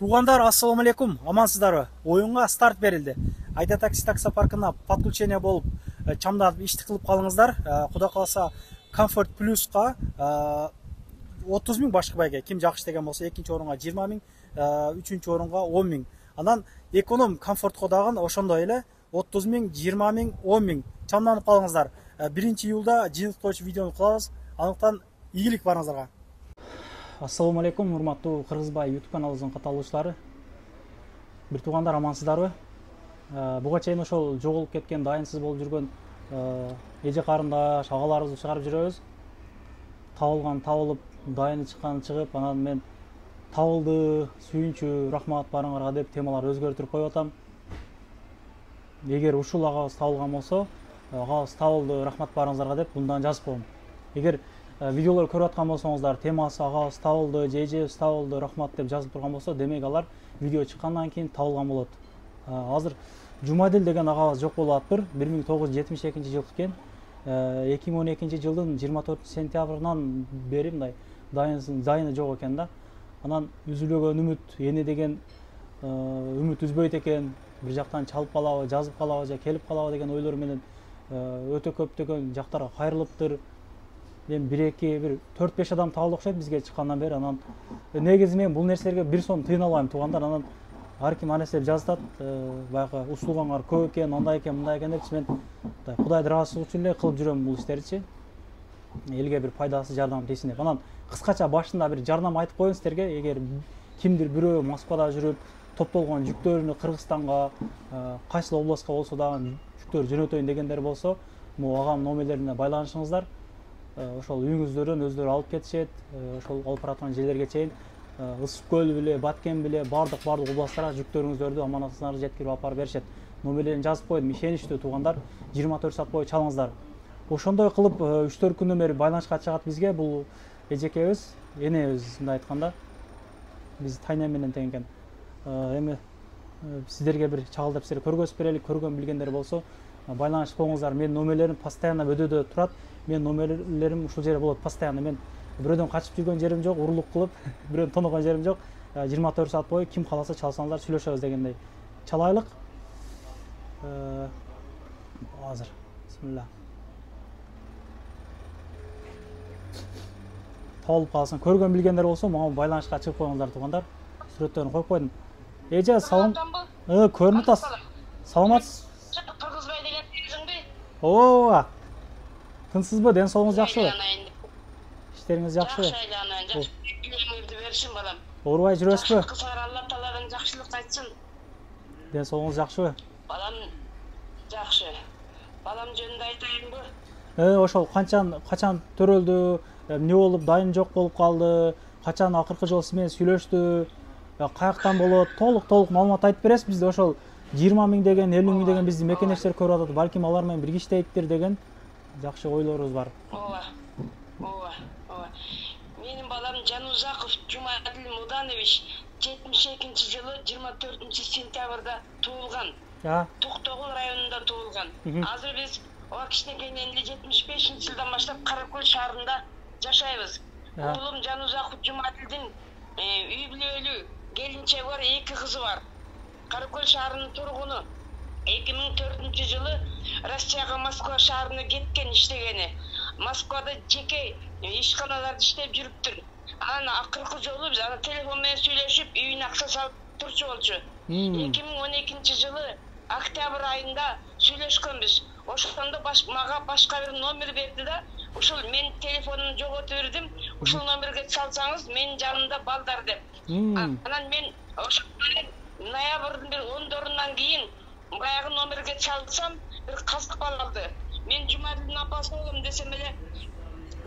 Туугандар, ассаламу алейкум, амансыздарбы? Оюнга старт берилди. Айда такси таксопаркына подключение болуп, чамдап ишти кылып калыңыздар. Кудай кааласа Comfort Plus'ка 30 миң башкы байга, ким жакшы деген болсо, экинчи орунга 20 миң, үчүнчү орунга 10 миң. Анан эконом комфортко дагы ошондой эле 30 миң, 20 миң, 10 миң. Чамданып калыңыздар. 1-июлда жыйынтыктоочу видеону кылабыз. Анықтан ийгилик барыңыздарга. Ассаламу алейкум, урматтуу Кыргызбай YouTube каналыбыздын катталуучулары. Бир туугандар, амансыздарбы? Буга чейин ошол жоголуп кеткен, дайынсыз болуп жүргөн эже карындаш агаларыбызды чыгарып жүрөбүз. Табылган табылып, дайыны чыккан чыгып, анан мен табылды, сүйүнчү, рахмат барыңарга деп темалар өзгөртүп коюп атам. Эгер ушул агабыз табылган болсо, агабыз табылды, рахмат барыңыздарга деп мындан жазып коем. Эгер видеолор көрүп аткан болсоңуздар, темасы агабыз табылды, эжебиз табылды, рахмат деп жазылып турган болсо, демек алар видео чыккандан кийин табылган болот. Азыр Жумадил деген агабыз жок болуп атыптыр. 1972 жылы экен. 2012 жылдын 24 сентябрынан бери мындай дайыны жок экен да. Анан үзүлгөн үмүт, эне деген үмүт үзбөйт экен. Бир жактан чалып калабы, жазып калабы же келип калабы деген ойлор менен өтө көптөгөн жактарга кайрылыптыр. Мен 4-5 адам табылды окшойт бизге чыккандан бери. Анан негизи мен бул нерселерге бир сом тыйына албайм, туугандар. Анан ар ким ар нерсе жазып атат, баягы усулгаңар көп экен, андай экен, мындай экен деп мен Кудайды ыраазычылык үчүн эле кылып жүрөм бул иштеричи. Элге бир пайдасы, жардамы тийсин деп. Анан кыскача башында бир жардам айтып коеюн силерге. Эгер кимдир бирөө Москвада жүрүп, топтолгон жүктөрүнү Кыргызстанга, кайсы областка болсо дагы жүктөр жөнөтөйүн дегендер болсо, могу агам номерлерине байланышыңыздар. Ошол үйүңүздөрдөн өздөрү алып кетишет. Ошол алып бараткан жерлерге чейин Ысык көл беле, Баткен беле, бардык областтарга жүктөрүңүздөрдү аманатыңыздарды жеткирип алып барып беришет. Номерлерин жазып койдум, ишеничтүү туугандар, 24 саат бою чалыңыздар. Ошондой кылып 3-4 күндөн бери байланышка чыгат бизге бул эжекебиз, энебиз мындай айтканда. Биз тайна менен тең экен. Эми сиздерге бир чагылдап силер көргөзүп берелик, көргөн билгендер болсо байланышып коюңуздар. Менин номерлерим постоянно өдөдө турат. Мен номерлерим ушул жерде болот постоянно. Мен бирөөдөн качып жүргөн жерим жок, урурлук кылып, бирөөдөн тоногон жерим жок. 24 саат бою ким кааласа чалсаңыздар, сүйлөшөбүз дегендей. Чалайлык. Азыр. Бисмилла. Табылып калсын. Көргөн билгендер болсо, мага байланышка чыгып коюңуздар туугандар. Сүрөттөрүн коюп койдум. Эже, салам. Көрүнүп атасыз. Саламатсыз? Кыргызбай деген өзүңбү? Ооба. Тынсызбы? Ден соолугуңуз жакшыбы? Иштериңиз жакшыбы? Жакшы айла. Билимиңди беришин балам. Оорубай жүрөсүзбү? Кыздар Алла Тааладан жакшылык айтсын. Ден соолугуңуз жакшыбы? Балам жакшы. Балам жөнүндө айтайынбы? Ошол качан төрөлдү, эмне болуп, дайын жок болуп калды, качан акыркы жолу сиз менен сүйлөштү, каяктан болот, толук маалымат айтып бересиз бизде. Ошол 20 миң деген, 50 миң деген биздин мекенештер көрүп атат. Балким алар менен бирге иштейиктир деген жакшы ойлорубуз бар. Ооба. Менин балам Жанузаков Жумадил Муданович 72 жылы 24 сентябрда туулган. Токтогул районунда туулган. Азыр биз ага кичинекейинен 75 жылдан баштап Каракөл шаарында жашайбыз. Уулум Жанузаков Жумадилдин үй бүлөлүү келинчеги бар, 2 кызы бар. Каракөл шаарынын тургуну. 2004 жылы Россияга, Москва шаарына кеткен иштегени. Москвада жеке ишканаларда иштеп жүрүптүр. Анан акыркы жолу биз аны телефон менен сүйлөшүп, үйүнө акча салып турчу болчу. 2012 жылы октябрь айында сүйлөшкөнбүз. Ошондо мага башка бир номер берди да, ушул мен телефонумду жоготуп бердим. Ушул номерге салсаңыз менин жанымда балдар деп. Анан мен ошол ноябрдын бир 10-дорунан кийин баягы номерге чалсам, бир казык бала алды. Мен Жумадилдин апасы болом десем эле,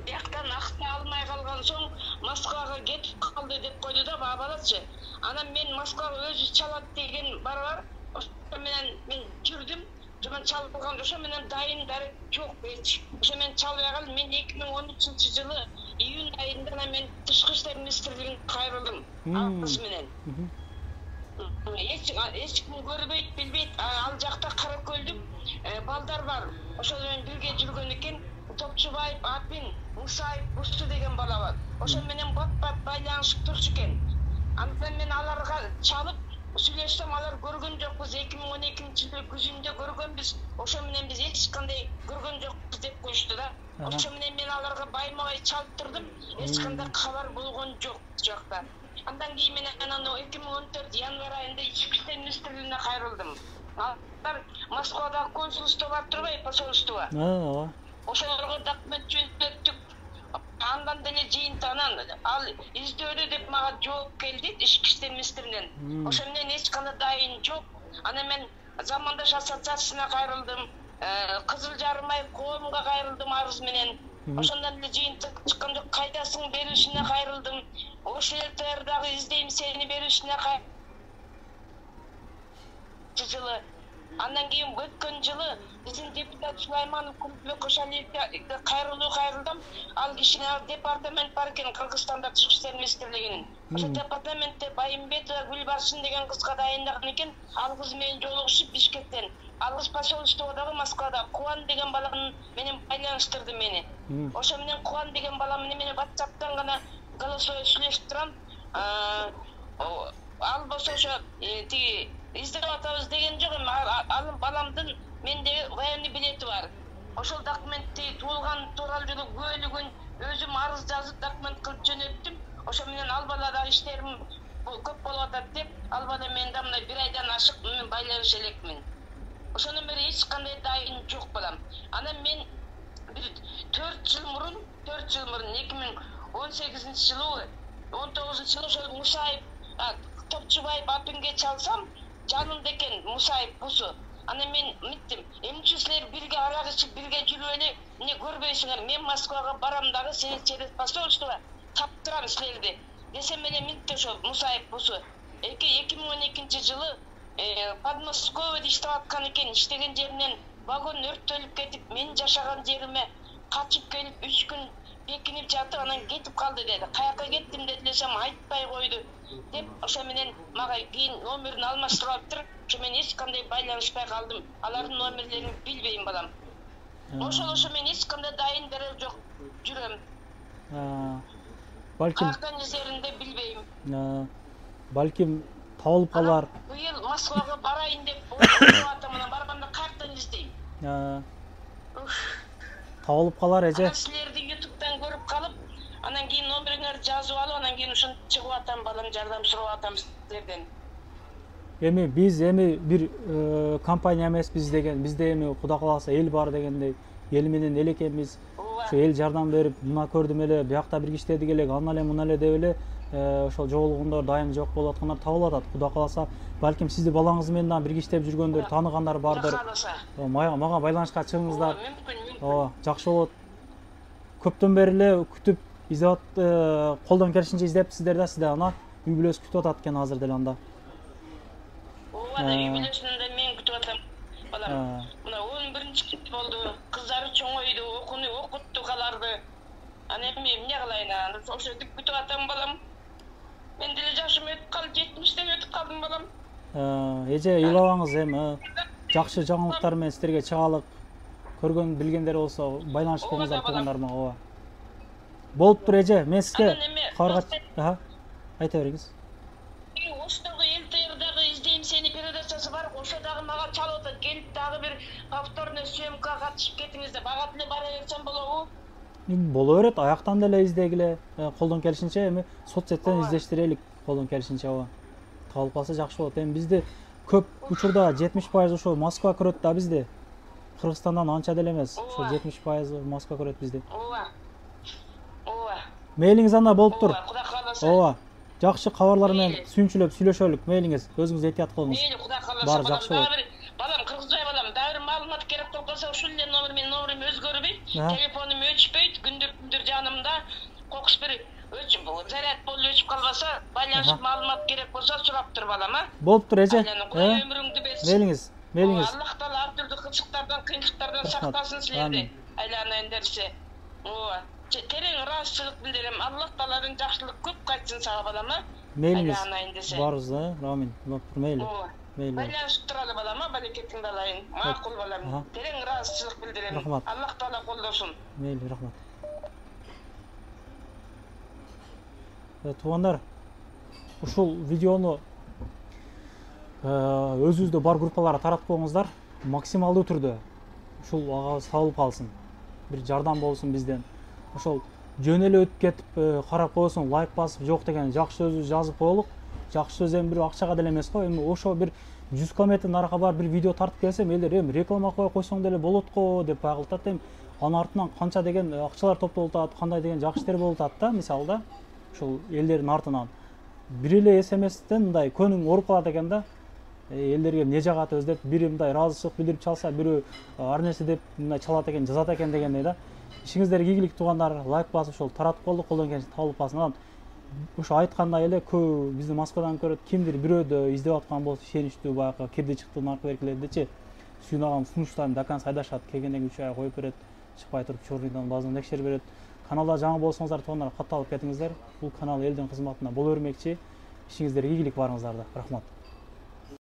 бияктан акча алмай калган соң Москвага кетип калды деп койду да балачы. Анан мен Москвага өзү чалат деген бар. Ошо менен мен жүрдүм. Жуман чалган ошо менен дайын дарек жок эч. Ошо мен чалбай калдым. Мен 2013 жылы июнь айында мен тышкы иштер министрлигине кайрылдым. Акысы менен. Эч ким көрбөйт, билбейт. Ал жакта Каракөлдүк балдар бар. Ошол менен бирге жүргөн экен. Топчубаев, Апин, Мусаев, Бусту деген бала бар. Ошол менен бат байланышып турчу экен. Андан мен аларга çalып сүйлөшсөм алар көргөн жокпуз. 2012-жылы күзүндө көргөнбүз. Ошо менен биз эч кандай көргөн жокпуз деп коюшту да. Ошо менен мен аларга байма-бай чалып турдум. Эч кандай кабар болгон жок жакта. Андан кийин мен анан 2014 январь айында ички иштер министрлигине кайрылдым. Алар Москвада консулство бар турбайбы, посольство. Ошолорго документ жөнөттүк. Андан деле жыйынтыгынан ал издөөдө деп мага жооп келди ички иштер министринен. Ошо менен эч кандай дайын жок. Анан мен Замандаш ассоциациясына кайрылдым. Кызыл Жарым ай коомго кайрылдым арыз менен. Ошондон эле жыйынтык чыккан жок. Кайдасың беришине кайрылдым. ОШЛТР дагы издейм сени беришине жылы. Андан кийин өткөн жылы биздин депутат Сулайманов Кулбек Кошалиевге кайрылдым. Ал кишине департамент бар экен Кыргызстанда Тышкы иштер министрлигинин. Ошо департаментте Байымбетова Гүлбаршын деген кызга дайындаган экен. Ал кыз менен жолугушуп Бишкектен. Ал кыз посольстводагы Москвада Кубан деген балам менен байланыштырды мени. Ошо менен Кубан деген балам менен WhatsApp'тан гана голосовой сүйлөшүп турам. Ал болсо ошо тиги издеп атабыз деген жок эми. Ал баламдын менде военный билети бар. Ошол документти туулган тууралуу бөлүгүн өзүм арыз жазып документ кылып жөнөттүм. Ошо менен ал балада иштерим көп болуп атат деп, ал бала менен да мына 1 айдан ашык мен байланыша элекмин. Ошондон бери эч кандай дайын жок балам. Анан мен 4 жыл мурун 2018-жылы 19-жылы ошол Мусаев Топчубаев апинге чалсам жанымда экен Мусаев бусу. Анан мен миттим. Эмче силер бирге арак ичип бирге жүрүп эле эмне көрбөйсүңөр? Мен Москвага барам дагы сени через посольство таптырам силерди. Десем менен митти ошо Мусаев бусу. 2012-жылы Подмосковьеде иштеп аткан экен. Иштеген жеринен вагон өрттөлүп кетип, мен жашаган жериме качып келип 3 күн бекинип жатып, анан кетип калды деди. Каяка кеттим десем айтпай койду деп, ошо менен мага кийин номерин алмаштырып алыптыр. Ошо мен эч кандай байланышпай калдым. Алардын номерлерин билбейм балам. Ошо мен эч кандай дайын дерел жок жүрөм. Балким каяктан изеринде билбейм. Балким табылып калар. Быйыл Москвага барайын деп ойлоп атам, анан барганда каяктан издейм. Табылып калар эже. Силерди YouTube'дан көрүп калып, анан кийин номериңерди жазып алып, анан кийин ушинтип чыгып атам, балам жардам сурап атам силерден. Эми биз бир компания эмеспиз деген, бизде эми Кудай кааласа эл бар дегендей, эл менен эл экенбиз. Ошо эл жардам берип, мына көрдүм эле, биякта бир иштедик эле, аны эле мына эле деп эле ошол жоголгондор, дайым жок болуп аткандар табылып атат. Кудай кааласа, балким сизди балаңыз менен дагы бирге иштеп жүргөндөр, тааныгандар бардыр. Мага байланышка чыгыңыздар. Ооба, жакшы болот. Көптөн бери эле күтүп, издеп, колдон келишинче издептсиздер да, сизде ана үй бүлөсү күтүп атат экен азыр деле анда. Ооба, үй бүлөсүнөн да мен күтүп атам. Балам, мына 11-чи болду. Кыздары чоңойду, окуттук аларды. Анан эми эмне кылайын? Ошентип күтүп атам балам. Мен деле жашым өтүп калды, 70тен өтүп калдым балам. Эже ыйлабаңыз эми. Жакшы жаңылыктар менен сиздерге чыгалык. Көргөн билгендер болсо байланыш кылыңыздар туугандарыма. Ооба. Болуптур эже, мен сизге кабарга айта бериңиз. Ошондогу ЛТРдагы издейм сени передачасы бар. Ошо дагы мага чалып атат. Келип дагы бир повторный съемка катышып кетиңиз деп. Ага деле бара берсем болобу? Боло берет, аяктан деле издегиле, колдон келишинче эми соцсеттен издештирелик, колдон келишинче. Ооба. Табылып калса жакшы болот. Эми бизде көп учурда 70% ошо Москва көрөт да бизде. Кыргызстандан анча деле эмес. Ошо 70% Москва көрөт бизде. Ооба. Мейлиңиз анда болуптур. Кудай кааласа. Ооба. Жакшы кабарлар менен сүйүнчүлөп сүйлөшөлүк. Мейлиңиз, өзүңүз этият кылыңыз. Мейли, Кудай кааласа. Баары жакшы болот. Балам, Кыргызбай балам, дагы бир маалымат керек болуп калса, ушул эле номерим өзгөрбөйт. Телефонум өчпөйт, күндүр жанымда. Кокус бир заряд болуп өчүп калбаса, байланышып маалымат керек болсо сурап тур балам, Болуптур эже. Өмүрүңдү берсин. Мейлиңиз. Аллах таала ар түрдүү кыйынчылыктардан сактасын силерди. Айланайын дерсе. Ооба. Терең ыраазычылык билдирем. Аллах тааладан жакшылык көп кайтсын сага балам. Мейлиңиз. Барыбыз, амин. Болуптур, мейли. Мейли. Байланышып туралы балам, балекетиңди алайын. Макул балам. Терең ыраазычылык билдирем. Аллах таала колдосун. Мейли, рахмат. Туугандар, ушул видеону өзүбүздө бар группаларга таратып коюңуздар, максималдуу түрдө ушул агабыз табылып калсын, бир жардам болсун бизден. Ошол жөн эле өтүп кетип карап койсоң, лайк басып жок деген жакшы сөз жазып коелук. Жакшы сөз эми бир акчага деле эмес го. Эми ошо бир 100 километр наракка барып бир видео тартып келсем, элдер эми реклама кое койсоң деле болот го деп байгылтат. Эми анын артынан канча деген акчалар топтолуп атат, кандай деген жакшы иштер болуп атат да, мисалы да. Ушул элдердин артынан бир эле СМСтен мындай көнүң ооруп калат экен да. Элдерге эмне жагатыбыз деп бири мындай ыраазычылык билдирип чалса, бирөө ар нерсе деп мындай чалат экен, жазат экен дегендей да. Ишиңиздерге ийгилик туугандар, лайк басып ошол таратып коелук, колдон келишинче табылып калсын. Анан ошо айткандай эле көп бизди Москвадан көрөт, кимдир бирөөдө издеп аткан болсо, ишеничтүү баягы кирди чыкты наркоберкилердичи сүйнаган сунуштарын до конца айдашат, келгенден 3 ай коюп берет, чыкпай туруп чорныйдан базаны текшерип берет. Каналда жаңы болсоңуздар, туугандар, катталып кетиңиздер. Бул канал элдин кызматына боло бермекчи. Ишиңиздерге ийгилик барыңыздар да. Рахмат.